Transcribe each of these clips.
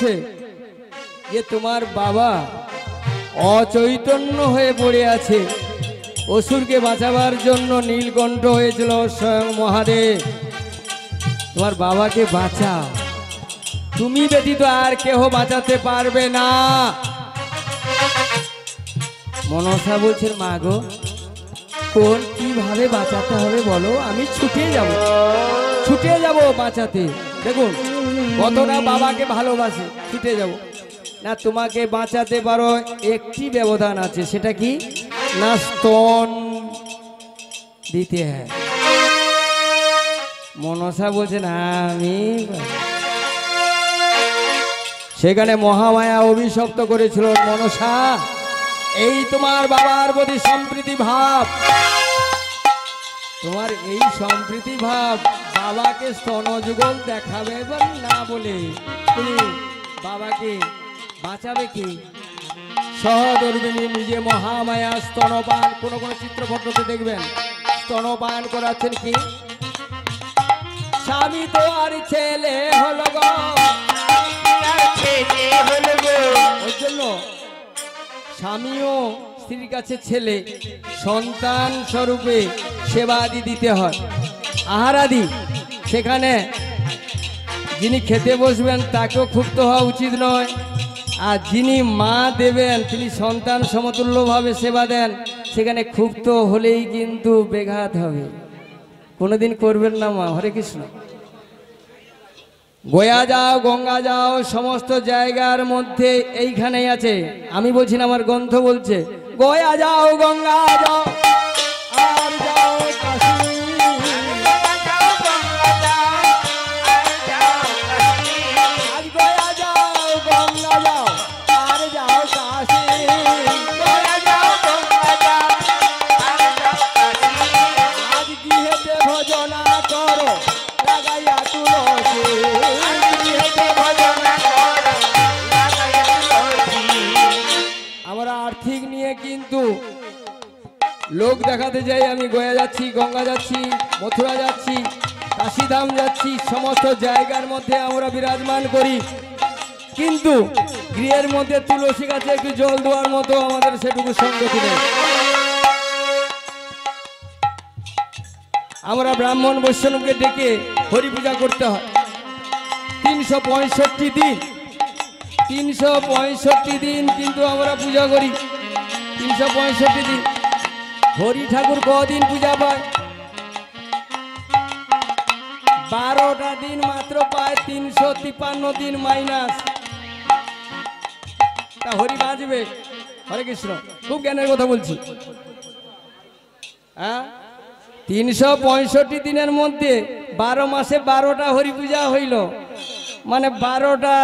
বলছে যে তোমার বাবা অচৈতন্য হয়ে পড়ে আছে, অসুরকে বাঁচাবার জন্য নীলকণ্ঠ হয়েছিল স্বয়ং মহাদেব। তোমার বাবাকে বাঁচাও, তুমি ব্যতীত আর কেহ বাঁচাতে পারবে না। মনসা বলছেন, মা গো, কোন কিভাবে বাঁচাতে হবে বলো, আমি ছুটে যাব বাঁচাতে। দেখুন কতটা বাবাকে ভালোবাসে, ছুটে যাব না। তোমাকে বাঁচাতে পারো, একটি ব্যবধান আছে, সেটা কি না, স্তন দিতে হয়। মনসা বলছেন আমি, সেখানে মহামায়া অভিশপ্ত করেছিল, মনসা এই তোমার বাবার প্রতি সম্প্রীতি ভাব, তোমার এই সম্প্রীতি ভাব বাবাকে স্তনযুগল দেখাবে না বলে তুমি বাবাকে বাঁচাবে কি? সহধর্মিণী নিজে মহামায়া স্তনপান, কোন কোন চিত্রপট্টতে দেখবেন স্তনপান করাচ্ছেন কি, স্বামী তো আর ছেলে হলো গো, ওই জন্য স্বামীও স্ত্রীর কাছে ছেলে, সন্তান স্বরূপে সেবাদি দিতে হয়, আহারাদি। সেখানে যিনি খেতে বসবেন তাকেও ক্ষুব্ধ হওয়া উচিত নয়, আর যিনি মা দেবেন তিনি সন্তান সমতুল্যভাবে সেবা দেন, সেখানে ক্ষুব্ধ হলেই কিন্তু ব্যাঘাত হবে, কোনোদিন করবেন না মা। হরে কৃষ্ণ। গয়া যাও, গঙ্গা যাও, সমস্ত জায়গার মধ্যে এইখানেই আছে। আমি বলছি না, আমার গ্রন্থ বলছে, গয়া যাও, গঙ্গা যাও, আর যাও কাশী, আজ গয়া যাও, গঙ্গা যাও, আর যাও কাশী, আজ গৃহেতে ভজনা করো লাগাইয়া তুলসী, আমরা আর্থিক নিয়ে কিন্তু লোক দেখাতে যাই, আমি গয়া যাচ্ছি, গঙ্গা যাচ্ছি, মথুরা যাচ্ছি, কাশীধাম যাচ্ছি, সমস্ত জায়গার মধ্যে আমরা বিরাজমান করি, কিন্তু গৃহের মধ্যে তুলসী গাছে একটু জল দেওয়ার মতো আমাদের সেটুকু সঙ্গতি নেই। আমরা ব্রাহ্মণ বৈষ্ণবকে ডেকে হরি পূজা করতে হয় 365 দিন, 365 দিন কিন্তু আমরা পূজা করি, 365 দিন। হরি ঠাকুর কদিন পূজা পায়? 12টা দিন মাত্র পায়, 353 দিন মাইনাস। তা হরি বাঁচবে? হরে কৃষ্ণ, খুব জ্ঞানের কথা বলছি। হ্যাঁ, 365 দিনের মধ্যে 12 মাসে 12টা হরি পূজা হইল, মানে 12টা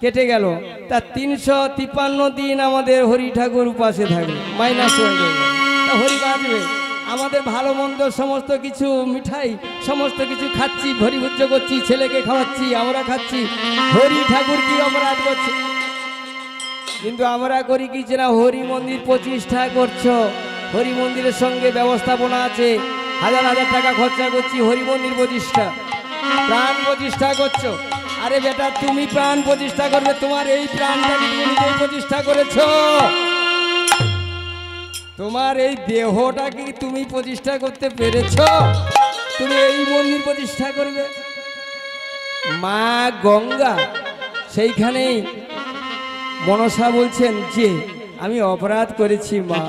কেটে গেল, তা 353 দিন আমাদের হরি ঠাকুর উপাসে থাকবে, মাইনাস হয়ে গেল। তা হরি বাঁচবে? আমাদের ভালো মন্দ সমস্ত কিছু মিঠাই সমস্ত কিছু খাচ্ছি, হরি পূজ্য করছি, ছেলেকে খাওয়াচ্ছি, আমরা খাচ্ছি, হরি ঠাকুর কি অপরাধ করছে? কিন্তু আমরা করি কি না, হরি মন্দির প্রতিষ্ঠা করছো, হরি মন্দিরের সঙ্গে ব্যবস্থাপনা আছে, হাজার হাজার টাকা খরচা করছি, হরি মন্দির প্রতিষ্ঠা, প্রাণ প্রতিষ্ঠা করছো। আরে বেটা, তুমি প্রাণ প্রতিষ্ঠা করবে, তোমার এই প্রাণটাকে তুমি নিজেই প্রতিষ্ঠা করেছো, তোমার এই দেহটা কি তুমি প্রতিষ্ঠা করতে পেরেছো? তুমি এই মন্দির প্রতিষ্ঠা করবে? মা গঙ্গা সেইখানেই মনসা বলছেন যে আমি অপরাধ করেছি মা।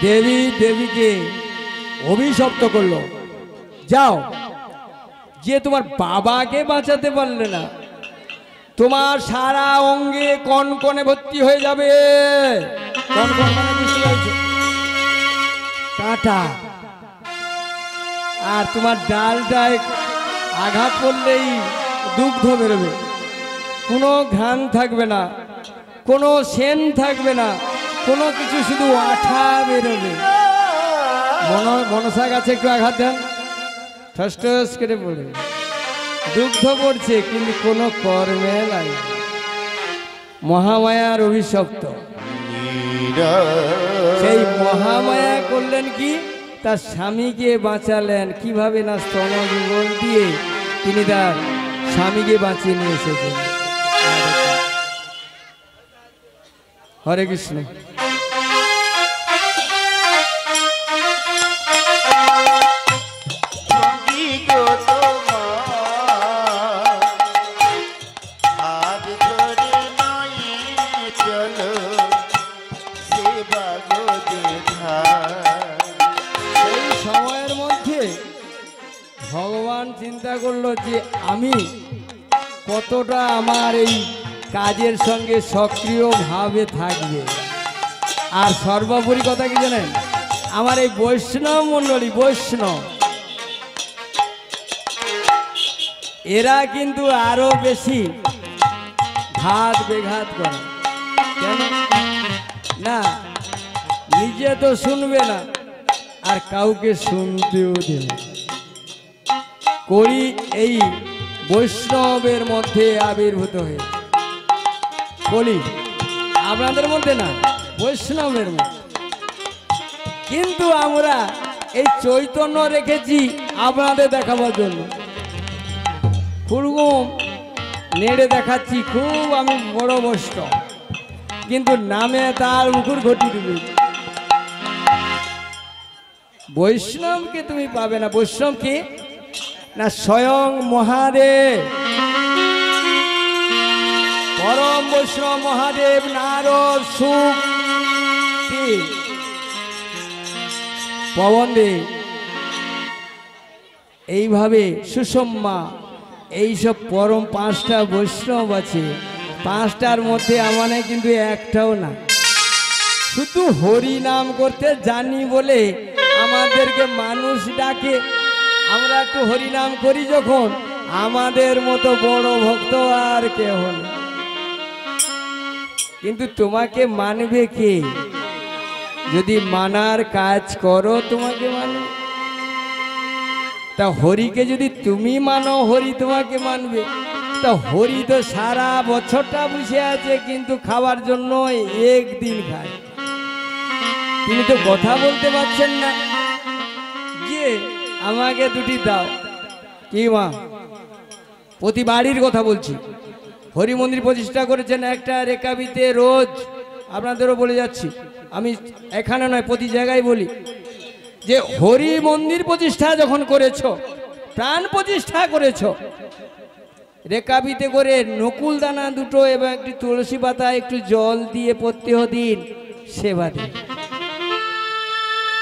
দেবীকে অভিশপ্ত করলো, যাও, যে তোমার বাবাকে বাঁচাতে পারলে না, তোমার সারা অঙ্গে কনকনে ভর্তি হয়ে যাবে। কনকন মানে বুঝতে পারছো? কাঁটা। আর তোমার ডালটায় আঘাত করলেই দুগ্ধ বেরোবে, কোনো ঘ্রাণ থাকবে না, কোনো সেন থাকবে না, কোনো কিছু, শুধু আঠা বেরোবে। মনসা গাছে একটু আঘাত দেন, ঠস ঠস করে পড়ে দুগ্ধ পড়ছে, কিন্তু কোনো কর্মে লাগে। মহামায়ার অভিশপ্ত, সেই মহামায়া করলেন কি, তার স্বামীকে বাঁচালেন কিভাবে না, স্তনযুগল দিয়ে তিনি তার স্বামীকে বাঁচিয়ে নিয়ে এসেছেন। হরে কৃষ্ণ। ভগবান চিন্তা করলো যে আমি কতটা আমার এই কাজের সঙ্গে সক্রিয়ভাবে থাকবে। আর সর্বোপরি কথা কি জানেন, আমার এই বৈষ্ণব মণ্ডলী, বৈষ্ণব এরা কিন্তু আরো বেশি ঘাত বেঘাত করে। কেন না, নিজে তো শুনবে না আর কাউকে শুনতেও দেবে। করি এই বৈষ্ণবের মধ্যে আবির্ভূত হয়ে, বলি আপনাদের মধ্যে না, বৈষ্ণবের মধ্যে। কিন্তু আমরা এই চৈতন্য রেখেছি আপনাদের দেখাবার জন্য। খুব নেড়ে দেখাচ্ছি, খুব আমি বড় বৈষ্ণব, কিন্তু নামে তার মুখর ঘটি দিবি। বৈষ্ণবকে তুমি পাবে না। বৈষ্ণবকে না, স্বয়ং মহাদেব, পরম বৈষ্ণব মহাদেব নারদ সুখ পবনদেব, এইভাবে সুষম্মা, এইসব পরম পাঁচটা বৈষ্ণব আছে। পাঁচটার মধ্যে আমাদের কিন্তু একটাও না। শুধু হরি নাম করতে জানি বলে আমাদেরকে মানুষ ডাকে। আমরা একটু হরিনাম করি যখন, আমাদের মতো বড় ভক্ত আর কেউ নেই। কিন্তু তোমাকে মানবে কে? যদি মানার কাজ করো তোমাকে মানবে। তা হরিকে যদি তুমি মানো, হরি তোমাকে মানবে। তা হরি তো সারা বছরটা বসে আছে, কিন্তু খাওয়ার জন্য একদিন খায়। তিনি তো কথা বলতে পারছেন না যে আমাকে দুটি দাও। কি মা, প্রতি বাড়ির কথা বলছি, হরি মন্দির প্রতিষ্ঠা করেছেন একটা রেকাবিতে। রোজ আপনাদেরও বলে যাচ্ছি, আমি এখানে নয় প্রতি জায়গায় বলি যে হরি মন্দির প্রতিষ্ঠা যখন করেছ, প্রাণ প্রতিষ্ঠা করেছ, রেকাবিতে করে নকুল দানা দুটো এবং একটি তুলসী পাতা একটু জল দিয়ে প্রত্যেক দিন সেবা দিন,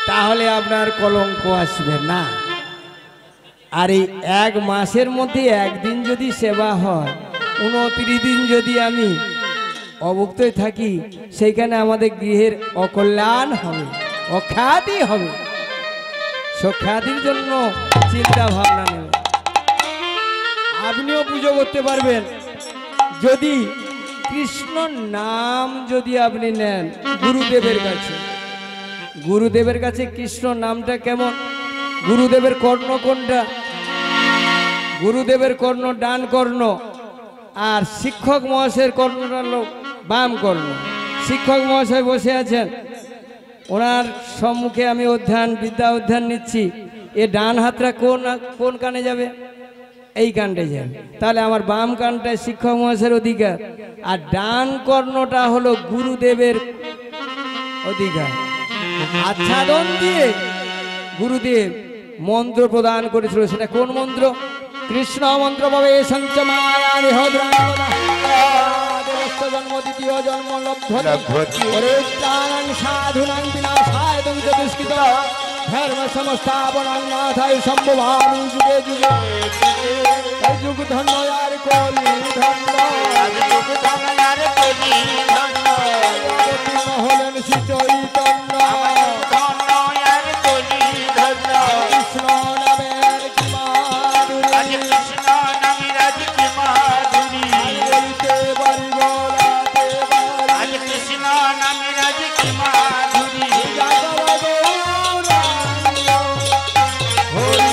তাহলে আপনার কলঙ্ক আসবে না। আর এই এক মাসের মধ্যে একদিন যদি সেবা হয়, 29 দিন যদি আমি অভুক্তই থাকি, সেইখানে আমাদের গৃহের অকল্যাণ হবে, অখ্যাতি হবে। সুখ্যাতির জন্য চিন্তা ভাবনা নেবে। আপনিও পুজো করতে পারবেন যদি কৃষ্ণ নাম যদি আপনি নেন গুরুদেবের কাছে। গুরুদেবের কাছে কৃষ্ণ নামটা কেমন? গুরুদেবের কর্ণ কোনটা? গুরুদেবের কর্ণ ডান কর্ণ, আর শিক্ষক মহাশয়ের কর্ণটা লোক বাম কর্ণ। শিক্ষক মহাশয় বসে আছেন, ওনার সম্মুখে আমি বিদ্যা অধ্যয়ন নিচ্ছি। এ ডান হাতটা কোন কানে যাবে? এই কানটায় যাবে। তাহলে আমার বাম কানটায় শিক্ষক মহাশয়ের অধিকার, আর ডান কর্ণটা হলো গুরুদেবের অধিকার। আচ্ছাদন দিয়ে গুরুদেব মন্ত্র প্রদান করেছিল। সেটা কোন মন্ত্র? কৃষ্ণ মন্ত্র পাবে জন্ম দ্বিতীয় জন্ম সাধুনাং বিনাশায় দুষ্কৃত ধর্ম সংস্থাপনায় সম্ভবামি যুগে যুগে যুগ ধন্য আর কলি ধন্য হলেন শ্রী চৈতন্য। কৃষ্ণ নামের কি মাধুরী, কৃষ্ণ নামের কি মাধুরী, বলিতে পারি বলাতে পারি, কৃষ্ণ নামের কি মাধুরী। হরি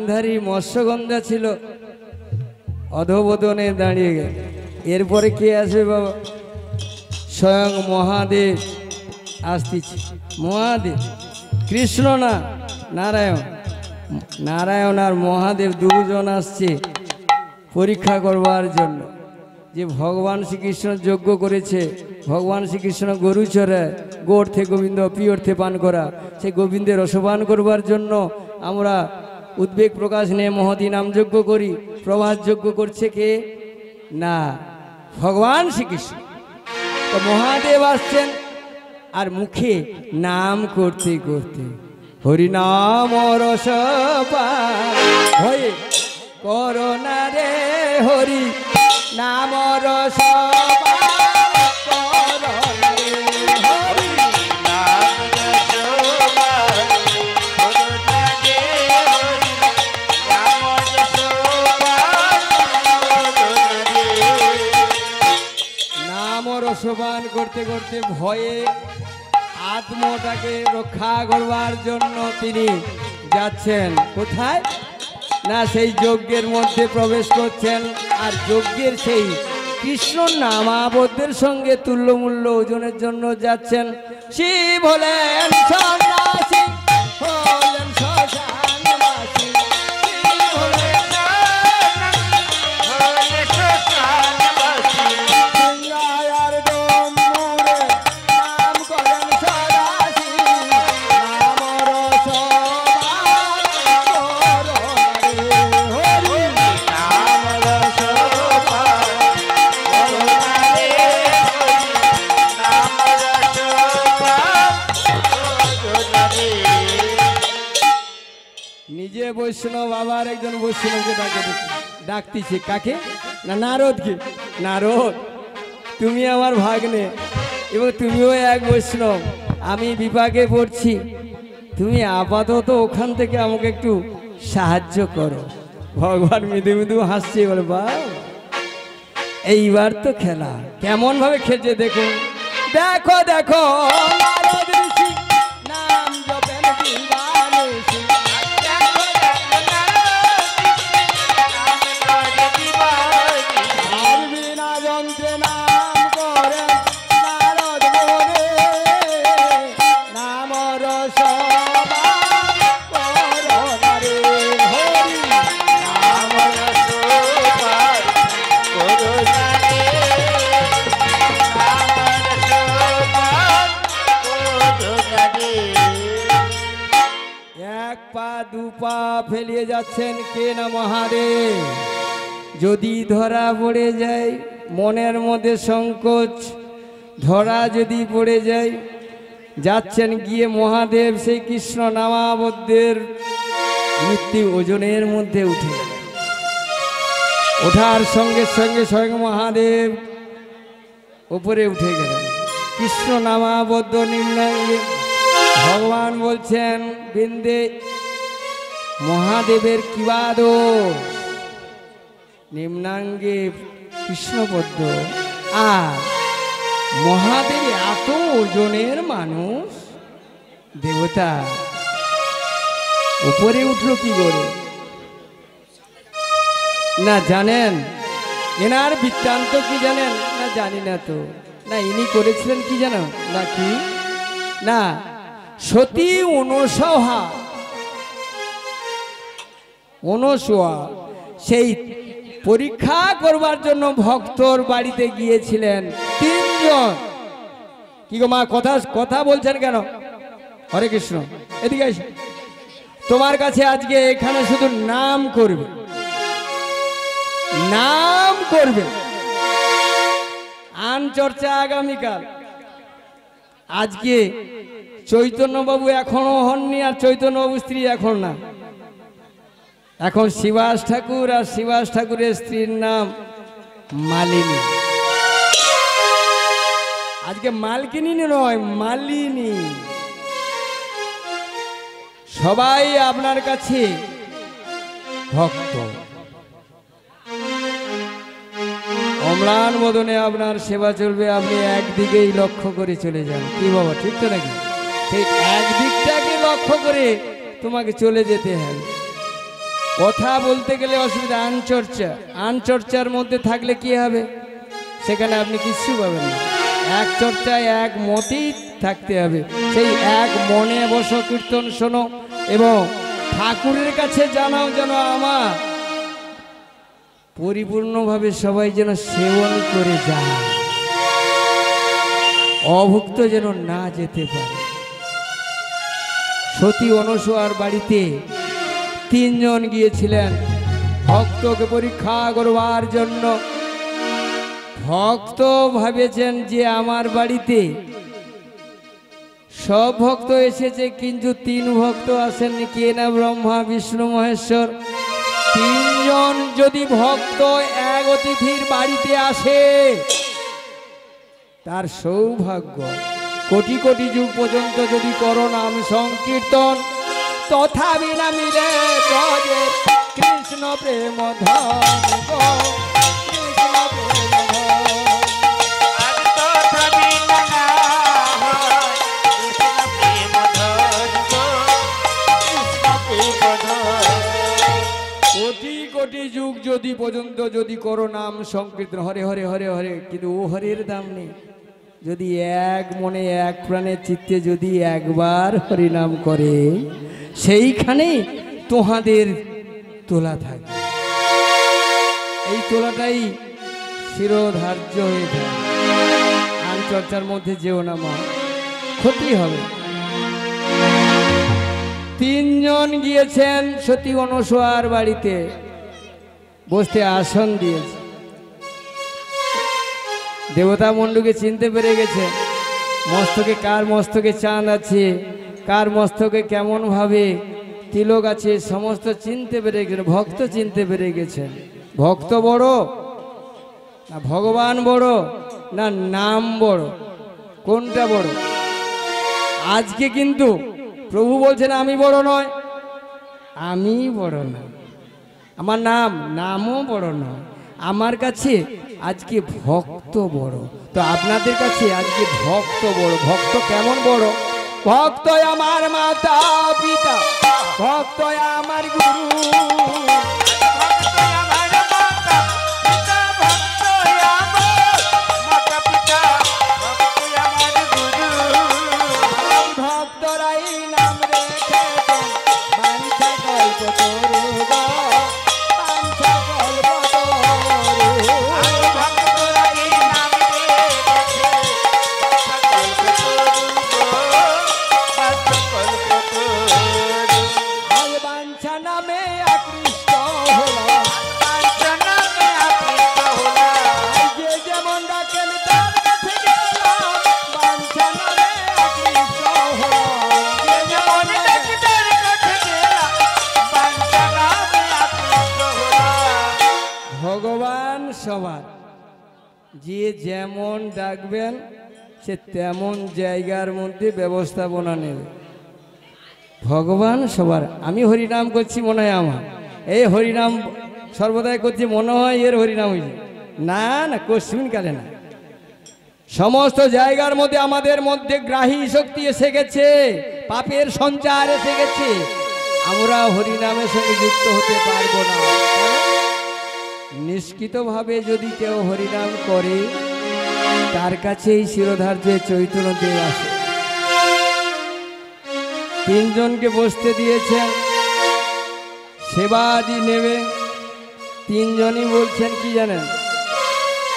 গান্ধারী মৎস্যগন্ধা ছিল, অধোবদনে দাঁড়িয়ে গেল। এরপরে কে আসবে বাবা? স্বয়ং মহাদেব আসতেছে। মহাদেব, কৃষ্ণ না নারায়ণ, নারায়ণ আর মহাদেব দুজন আসছে পরীক্ষা করবার জন্য যে ভগবান শ্রীকৃষ্ণ যজ্ঞ করেছে। ভগবান শ্রীকৃষ্ণ গরু চড়ায়, গোর্থে গোবিন্দ পিয়র্থে পান করা, সেই গোবিন্দের রসপান করবার জন্য আমরা উদ্বেগ প্রকাশ নিয়ে মহতি নাম যজ্ঞ করি। প্রভাস যজ্ঞ করছে কে? না, ভগবান শ্রীকৃষ্ণ। তো মহাদেব আসছেন আর মুখে নাম করতে করতে হরিনাম রসপান হয়ে করোনা রে হরি নাম রসপান করোনা রে হরি নাম রসপান করোনা রে হরি নাম রসপান করোনা রে। নাম রসপান করতে করতে ভয়ে আত্মটাকে রক্ষা করবার জন্য তিনি যাচ্ছেন কোথায়? না, সেই যজ্ঞের মধ্যে প্রবেশ করছেন। আর যজ্ঞের সেই কৃষ্ণ নামাবদ্ধের সঙ্গে তুল্যমূল্য ওজনের জন্য যাচ্ছেন। শিব হলেন সন্ন্যাসী, হলেন শ্মশানবাসী। শিব হলেন সন্ন্যাসী, সিংহায়ার ডমরুরে নাম করেন সদাশি। নাম রসপান করোনা রে হরি নাম রসপান করোনা রে হরি নাম রসপান করোনা রে। নিজে বৈষ্ণব আবার একজন বৈষ্ণবকে ডাকতেছে। কাকে? না, নারদকে। নারদ, তুমি আমার ভাগ্নে এবং তুমিও এক বৈষ্ণব, আমি বিপাকে পড়ছি, তুমি আপাতত ওখান থেকে আমাকে একটু সাহায্য করো। ভগবান মৃদু মৃদু হাসছে, বলে বা এইবার তো খেলা। কেমন ভাবে খেলছে দেখুন। দেখো দেখো নারদ ঋষি নাম জপেন দিবানিশি। দেখো দেখো নারদ ঋষি নাম জপেন দিবানিশি। আর বিনা যন্ত্রে নাম করেন নারদ মুনি। নাম রসপান করোনা রে হরি নাম রসপান করোনা রে নাম রসপান করোনা রে। এক পা দু পা ফেলিয়ে যাচ্ছেন কে? না মহাদেব। যদি ধরা পড়ে যায়, মনের মধ্যে সংকোচ, ধরা যদি পড়ে যায়, যাচ্ছেন গিয়ে মহাদেব সেই কৃষ্ণ নামাবদ্ধের মৃত্যু ওজনের মধ্যে উঠে। ওঠার সঙ্গে সঙ্গে স্বয়ং মহাদেব উপরে উঠে গেলেন। কৃষ্ণ নামাবদ্ধ নিম্নাঙ্গে ভগবান বলছেন বৃন্দে মহাদেবের কিবা দোষ? নিম্নাঙ্গে কৃষ্ণপদ্ম আর মহাদেব এত ওজনের মানুষ, দেবতা, উপরে উঠলো কি করে? না জানেন এনার বৃত্তান্ত কি জানেন? না জানি না তো। না ইনি করেছিলেন কি জানো? না কি না, সতী অনসোয়া সেই পরীক্ষা করবার জন্য ভক্তর বাড়িতে গিয়েছিলেন তিনজন। কি গো মা, কথা বলছেন কেন? হরে কৃষ্ণ, এদিকে এসো। তোমার কাছে আজকে এখানে শুধু নাম করবে, নাম করবে, আন চর্চা আগামীকাল। আজকে চৈতন্যবাবু এখনো হননি, আর চৈতন্যবাবু স্ত্রী এখন না। এখন শিবাস ঠাকুর, আর শিবাস ঠাকুরের স্ত্রীর নাম মালিনী। আজকে মালকিনী নয়, মালিনী। সবাই আপনার কাছে ভক্ত। অম্লান বদনে আপনার সেবা চলবে, আপনি একদিকেই লক্ষ্য করে চলে যান। কি বাবা, ঠিক তো নাকি? ঠিক একদিকটাকে লক্ষ্য করে তোমাকে চলে যেতে হবে। কথা বলতে গেলে অসুবিধা। আনচর্চা, আনচর্চার মধ্যে থাকলে কি হবে? সেখানে আপনি কিচ্ছু পাবেন না। এক চর্চায় এক মতেই থাকতে হবে। সেই এক মনে বসো, কীর্তন শোনো এবং ঠাকুরের কাছে জানাও যেন আমার পরিপূর্ণভাবে সবাই যেন সেবন করে যায়, অভুক্ত যেন না যেতে পারে। সতী অনসূয়ার বাড়িতে 3 জন গিয়েছিলেন ভক্তকে পরীক্ষা করবার জন্য। ভক্ত ভেবেছেন যে আমার বাড়িতে সব ভক্ত এসেছে, কিন্তু 3 ভক্ত আসেননি। কে না? ব্রহ্মা বিষ্ণু মহেশ্বর। 3 জন যদি ভক্ত এক অতিথির বাড়িতে আসে তার সৌভাগ্য। কোটি কোটি যুগ পর্যন্ত যদি করো নাম সংকীর্তন, তথাপি না মিলে ব্রজে কৃষ্ণ প্রেম ধন গো, কৃষ্ণ প্রেম ধন। আর তথাপি না হয় কৃষ্ণ প্রেম ধন গো, কৃষ্ণ প্রেম ধন। কোটি কোটি যুগ যদি পর্যন্ত যদি করো নাম সংকীর্তন, হরে হরে হরে হরে, কিন্তু ও হরের দাম নেই। যদি এক মনে এক প্রাণে চিত্তে যদি একবার হরিনাম করে, সেইখানেই তোমাদের তোলা থাকে। এই তোলাটাই শিরোধার্য হয়ে থাকে। আনচর্চার মধ্যে যেও না মা, ক্ষতি হবে। 3 জন গিয়েছেন সতী অনসূয়ার বাড়িতে, বসতে আসন দিয়েছে। দেবতা মণ্ডকে চিনতে পেরে গেছে। মস্তকে কার মস্তকে চাঁদ আছে, কার মস্তকে কেমন ভাবে তিলক আছে, সমস্ত চিনতে পেরে গেছেন। ভক্ত চিনতে পেরে গেছেন। ভক্ত বড় না ভগবান বড় না নাম বড়? কোনটা বড়? আজকে কিন্তু প্রভু বলছেন আমি বড় নয়, আমি বড় না, আমার নামও বড় নয়, আমার কাছে আজকে ভক্ত বড়। তো আপনাদের কাছে আজকে ভক্ত বড়। ভক্ত কেমন বড়? ভক্ত আমার মাতা পিতা, ভক্ত আমার গুরু, ভক্ত আমার মাতা পিতা, ভক্ত আমার মাতা পিতা, ভক্ত আমার গুরু। ভক্তরাই নাম রেখেছেন বাঞ্ছা কল্প তরু গো, বাঞ্ছা কল্প তরু। আর ভক্তরাই নাম রেখেছে বাঞ্ছা কল্পতরু গো, বাঞ্ছা কল্পতরু। আজ বাঞ্ছা নামে আকৃষ্ট হলো, বাঞ্ছা নামে আকৃষ্ট হলাম। যে যেমন ডাকেন তার কাছে গেলাম, বাঞ্ছা নামে আকৃষ্ট হলো। যে যেমন ডাকি তার কাছে গেলাম, বাঞ্ছা নামে আকৃষ্ট হলাম। ভগবান সবার, যে যেমন ডাকবেন সে তেমন জায়গার মধ্যে ব্যবস্থাপনা নেবে। ভগবান সবার। আমি হরিনাম করছি মনে হয় আমার, এই হরিনাম সর্বদাই করছি মনে হয় এর হরিনাম হয়েছে, না না, কশ্চিন কালে না। সমস্ত জায়গার মধ্যে আমাদের মধ্যে গ্রাহী শক্তি এসে গেছে, পাপের সঞ্চার এসে গেছে। আমরা হরিনামের সঙ্গে যুক্ত হতে পারবো না। নিষ্কৃতভাবে যদি কেউ হরিনাম করে তার কাছেই শিরোধার্য চৈতন্য দেব আসে। 3 জনকে বসতে দিয়েছেন, সেবা আদি নেবে। 3 জনই বলছেন কি জানেন?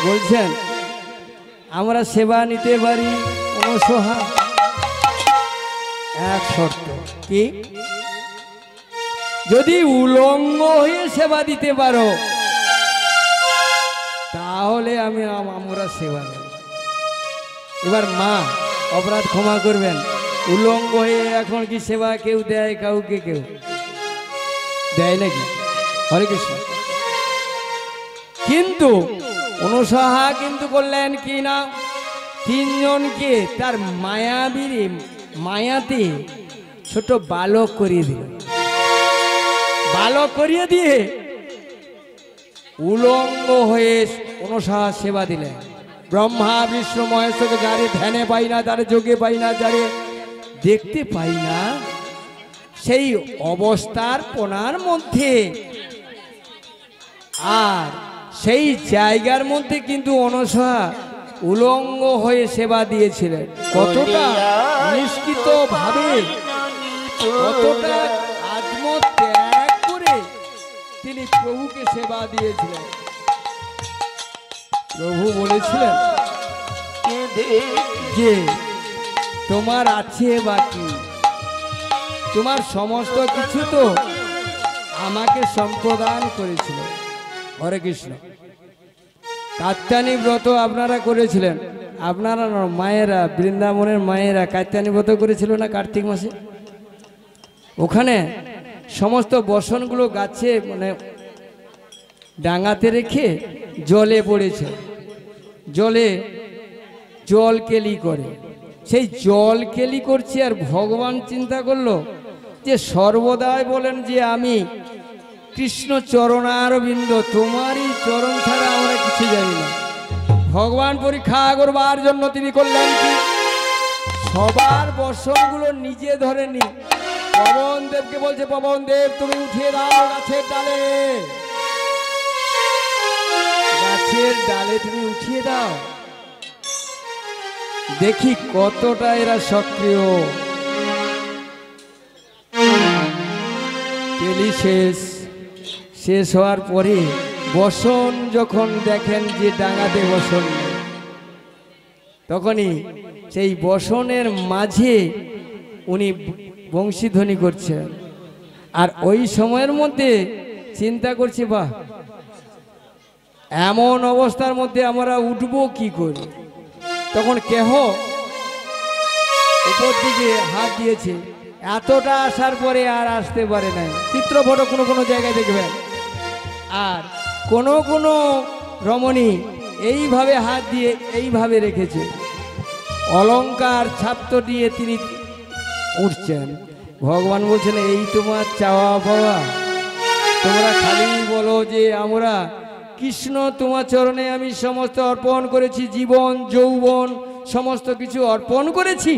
বলছেন আমরা সেবা নিতে পারি অনসূয়া, এক শর্ত। কি? যদি উলঙ্গ হয়ে সেবা দিতে পারো তাহলে আমরা সেবা নেব। এবার মা অপরাধ ক্ষমা করবেন, উলঙ্গ হয়ে এখন কি সেবা কেউ দেয়? কাউকে কেউ দেয় নাকি? হরে কৃষ্ণ। কিন্তু অনসূয়া কিন্তু করলেন কি না, 3 জনকে তার মায়াতে ছোট বালক করিয়ে দিল। বালক করিয়ে দিয়ে উলঙ্গ হয়ে অনসূয়া সেবা দিলেন। ব্রহ্মা বিষ্ণু মহেশ্বরকে যারে ধ্যানে পাই না, যারে যোগে পাই না, যারে দেখতে পাই না, সেই অবস্থার পোনার মধ্যে আর সেই জায়গার মধ্যে কিন্তু অনসহা উলঙ্গ হয়ে সেবা দিয়েছিলেন। কতটা নিষ্কৃত ভাবে, কতটা আত্মত্যাগ করে তিনি প্রভুকে সেবা দিয়েছিলেন। প্রভু বলেছিলেন যে তোমার আছে বাকি, তোমার সমস্ত কিছু তো আমাকে সম্প্রদান করেছিল। হরে কৃষ্ণ। কাত্যায়নী ব্রত আপনারা করেছিলেন, আপনারা মায়েরা, বৃন্দাবনের মায়েরা কাত্যায়নী ব্রত করেছিল না কার্তিক মাসে? ওখানে সমস্ত বসনগুলো গাছে মানে ডাঙাতে রেখে জলে পড়েছে, জলে জল কেলি করে, সেই জল কেলি করছে। আর ভগবান চিন্তা করলো যে সর্বদাই বলেন যে আমি কৃষ্ণ চরণারবিন্দ, তোমারই চরণ ছাড়া আমরা কিছু জানি না। ভগবান পরীক্ষা করবার জন্য তিনি করলেন কি, সবার বসনগুলো নিজে ধরেনি, পবন দেবকে বলছে পবন দেব তুমি উঠিয়ে দাও গাছের ডালে, গাছের ডালে তুমি উঠিয়ে দাও, দেখি কতটা এরা সক্রিয়। কেলি শেষ হওয়ার পরে বসন যখন দেখেন যে ডাঙাতে বসন, তখনই সেই বসনের মাঝে উনি বংশীধ্বনি করছেন। আর ওই সময়ের মধ্যে চিন্তা করছি, বাহ, এমন অবস্থার মধ্যে আমরা উঠবো কি করে। তখন কেহ উপর দিকে হাত দিয়েছে, এতটা আসার পরে আর আসতে পারে নাই। চিত্রপট কোনো কোনো জায়গায় দেখবেন। আর কোনো কোনো রমণী এইভাবে হাত দিয়ে এইভাবে রেখেছে, অলংকার ছাপ্ত দিয়ে তিনি উঠছেন। ভগবান বলছেন এই তোমার চাওয়া পাওয়া, তোমরা খালি বলো যে আমরা কৃষ্ণ তোমার চরণে আমি সমস্ত অর্পণ করেছি, জীবন যৌবন সমস্ত কিছু অর্পণ করেছি।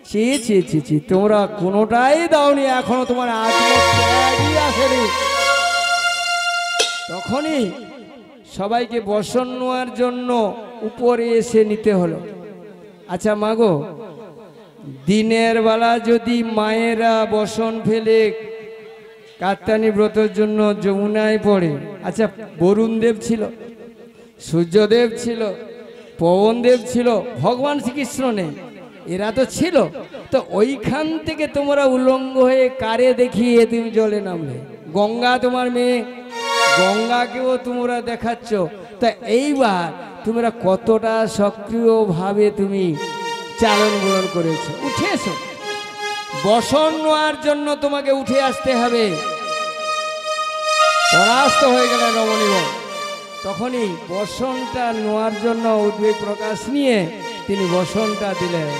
ছি ছি ছি ছি, তোমরা কোনোটাই দাওনি, এখনো তোমার আত্মত্যাগই আসেনি। তখনই সবাইকে বসন নেওয়ার জন্য উপরে এসে নিতে হলো। আচ্ছা মাগো, দিনের বেলা যদি মায়েরা বসন ফেলে কাত্যায়নী ব্রতের জন্য যমুনায় পড়ে, আচ্ছা বরুণ দেব ছিল, সূর্যদেব ছিল, পবনদেব ছিল, ভগবান শ্রীকৃষ্ণ নেই, এরা তো ছিল, তো ওইখান থেকে তোমরা উলঙ্গ হয়ে কারে দেখিয়ে তুমি জলে নামলে? গঙ্গা তোমার মেয়ে, গঙ্গাকেও তোমরা দেখাচ্ছ। তা এইবার তোমরা কতটা সক্রিয়ভাবে তুমি চালন বলন করেছো, উঠে এসো। বসন নেওয়ার জন্য তোমাকে উঠে আসতে হবে। পরাস্ত হয়ে গেলেন রমণীগণ। তখনই বসনটা নেওয়ার জন্য উদ্বেগ প্রকাশ নিয়ে তিনি বসনটা দিলেন।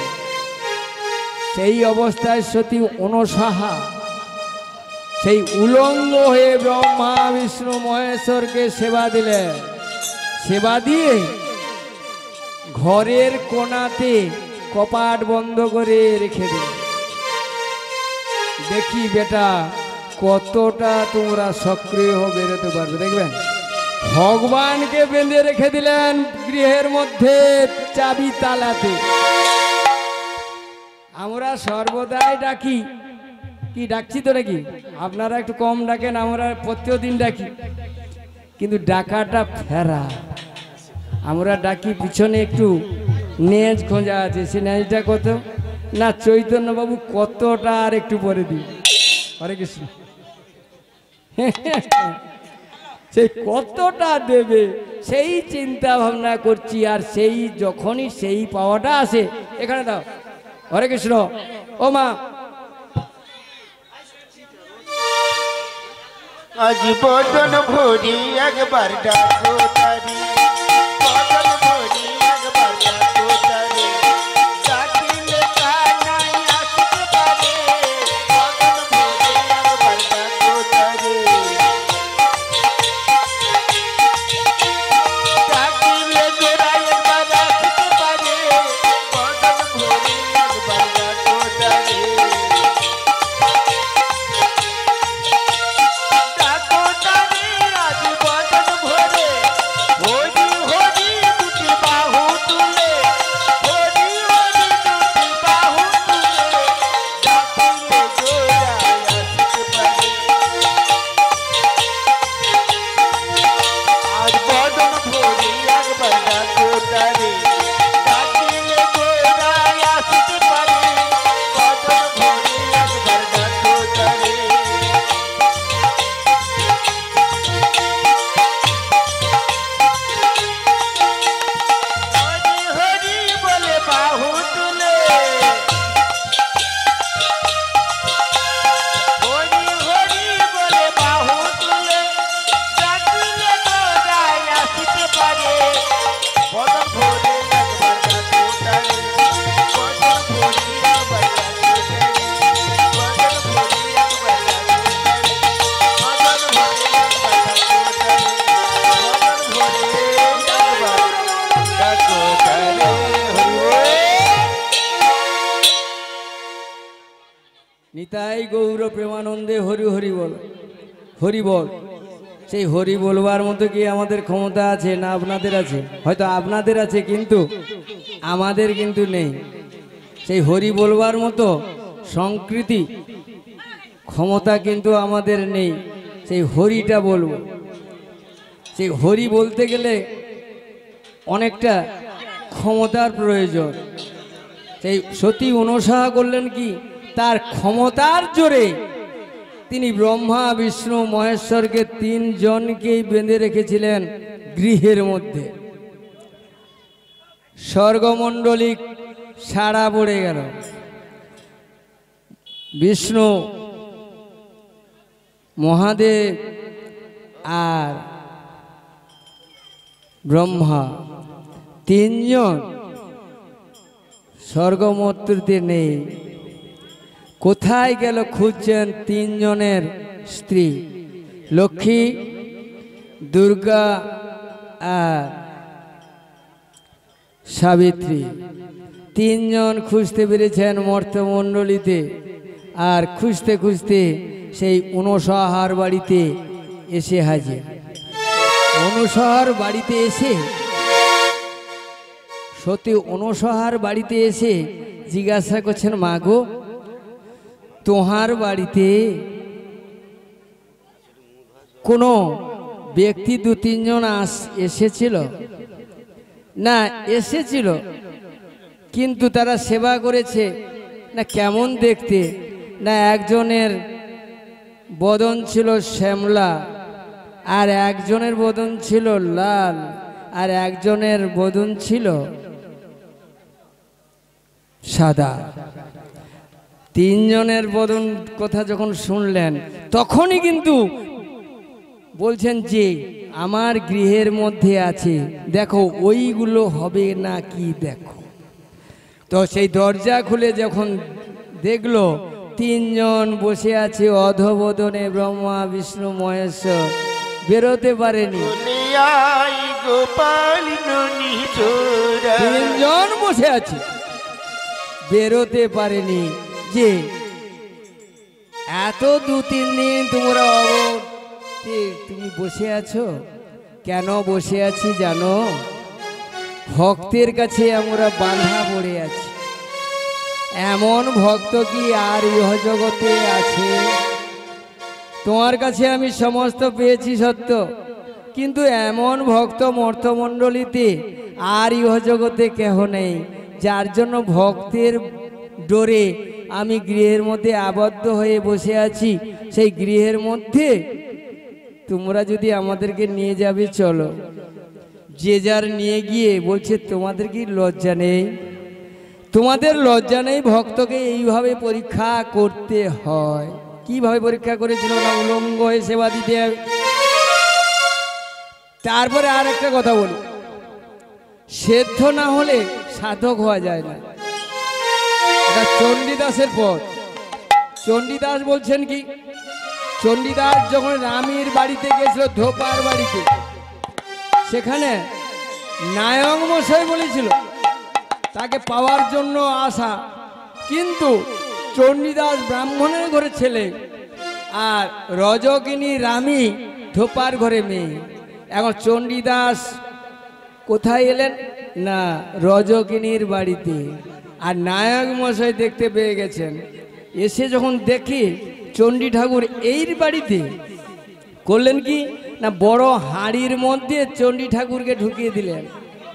সেই অবস্থায় সতী অনসাহা সেই উলঙ্গ হয়ে ব্রহ্মা বিষ্ণু মহেশ্বরকে সেবা দিলেন। সেবা দিয়ে ঘরের কোণাতে কপাট বন্ধ করে রেখে দিলেন। দেখি বেটা কতটা তোমরা সক্রিয় হয়ে বেরোতে পারবে, দেখবেন। ভগবানকে বেঁধে রেখে দিলেন গৃহের মধ্যে চাবি তালাতে। আমরা সর্বদাই ডাকি, কি ডাকছি তো নাকি? আপনারা একটু কম ডাকেন, আমরা প্রত্যেক দিন ডাকি, কিন্তু ডাকাটা ফেরা। আমরা ডাকি পিছনে একটু নেজ খোঁজা আছে, সে নেজটা কত না চৈতন্যবাবু কতটা আর একটু পরে দিই। হরে কৃষ্ণ। সেই কতটা দেবে সেই চিন্তা ভাবনা করছি। আর সেই যখনই সেই পাওয়াটা আসে, এখানে দাও। হরে কৃষ্ণ। ও মা, আজ বদন ভরি একবার ডাকো তারি, বদন ভরি একবার ডাকো তারি, ডাকিলে কানাই আসতে পারে, বদন ভরি একবার ডাকো তারি, ডাকিলে গোড়াই একবার আসতে পারে, বদন ভরি একবার ডাকো তারি। ডাকো তারি আজ বদন নিতাই গৌর প্রেমানন্দে হরি হরি বল, হরি বল। সেই হরি বলবার মতো কি আমাদের ক্ষমতা আছে? না আপনাদের আছে? হয়তো আপনাদের আছে, কিন্তু আমাদের কিন্তু নেই। সেই হরি বলবার মতো সংস্কৃতি ক্ষমতা কিন্তু আমাদের নেই। সেই হরিটা বলবো। সেই হরি বলতে গেলে অনেকটা ক্ষমতার প্রয়োজন। সেই সতী অনুসাহা করলেন কি? তার ক্ষমতার জোরে তিনি ব্রহ্মা বিষ্ণু মহেশ্বরকে তিনজনকেই বেঁধে রেখেছিলেন গৃহের মধ্যে। স্বর্গমণ্ডলী সাড়া পড়ে গেল। বিষ্ণু মহাদেব আর ব্রহ্মা তিনজন স্বর্গমূর্তিতে নেই। কোথায় গেল খুঁজছেন তিনজনের স্ত্রী, লক্ষ্মী, দুর্গা আর সাবিত্রী। তিনজন খুঁজতে পেরেছেন মর্তমণ্ডলীতে। আর খুঁজতে খুঁজতে সেই অনুসাহার বাড়িতে এসে হাজির। অনুসাহার বাড়িতে এসে সতী অনুসাহার বাড়িতে এসে জিজ্ঞাসা করছেন, মা গো, তোমার বাড়িতে কোনো ব্যক্তি দু তিনজন এসেছিল? না, এসেছিল, কিন্তু তারা সেবা করেছে। না, কেমন দেখতে? না, একজনের বদন ছিল শ্যামলা, আর একজনের বদন ছিল লাল, আর একজনের বদন ছিল সাদা। তিনজনের বদন কথা যখন শুনলেন, তখনই কিন্তু বলছেন যে আমার গৃহের মধ্যে আছে, দেখো ওইগুলো হবে না কি দেখো। তো সেই দরজা খুলে যখন দেখলো তিনজন বসে আছে অধবদনে, ব্রহ্মা বিষ্ণু মহেশ্বর, বেরোতে পারেনি। তিনজন বসে আছে, বেরোতে পারেনি। যে এত দু তিন দিন তোমরা তুমি বসে আছো, কেন বসে আছি জানো? ভক্তের কাছে আমরা বাঁধা পড়ে আছি। এমন ভক্ত কি আর ইহ জগতে আছে? তোমার কাছে আমি সমস্ত পেয়েছি সত্য, কিন্তু এমন ভক্ত মর্তমণ্ডলীতে আর ইহ জগতে কেহ নেই, যার জন্য ভক্তের ডোরে আমি গৃহের মধ্যে আবদ্ধ হয়ে বসে আছি। সেই গৃহের মধ্যে তোমরা যদি আমাদেরকে নিয়ে যাবে, চলো। যে যার নিয়ে গিয়ে বলছে, তোমাদের কি লজ্জা নেই? তোমাদের লজ্জা নেই? ভক্তকে এইভাবে পরীক্ষা করতে হয়। কিভাবে পরীক্ষা করেছিল? না, উলঙ্গ হয়ে সেবা দিতে হবে। তারপরে আর একটা কথা বলি, সেদ্ধ না হলে সাধক হওয়া যায় না। এটা চণ্ডীদাসের পথ। চণ্ডীদাস বলছেন কি? চণ্ডীদাস যখন রামের বাড়িতে গেছিল, ধোপার বাড়িতে, সেখানে নায়ক মশাই বলেছিল তাকে পাওয়ার জন্য আসা, কিন্তু চণ্ডীদাস ব্রাহ্মণের ঘরে ছেলে, আর রজকিনী রামী ধোপার ঘরে মেয়ে। এখন চণ্ডীদাস কোথায় এলেন? না, রজকিনীর বাড়িতে। আর নায়ক মশাই দেখতে পেয়ে গেছেন। এসে যখন দেখি চণ্ডী ঠাকুর এই বাড়িতে, করলেন কি না, বড় হাঁড়ির মধ্যে চণ্ডী ঠাকুরকে ঢুকিয়ে দিলেন।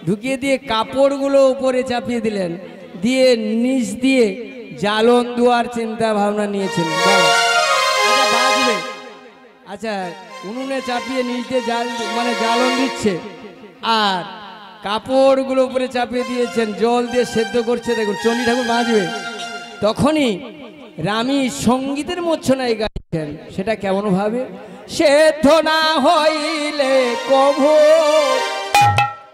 ঢুকিয়ে দিয়ে কাপড়গুলো উপরে চাপিয়ে দিলেন, দিয়ে নিচ দিয়ে জ্বালন দেওয়ার চিন্তা ভাবনা নিয়েছেন। আচ্ছা, বাজবে। আচ্ছা, উনুনে চাপিয়ে নিচ দিয়ে জ্বালন দিচ্ছে, আর কাপড়গুলো উপরে চাপিয়ে দিয়েছেন, জল দিয়ে সেদ্ধ করছে। দেখুন চণ্ডী ঠাকুর বাজবে। তখনই রামী সঙ্গীতের মূর্ছনায় গাইছেন। সেটা কেমন ভাবে? সেদ্ধ না হইলে কভু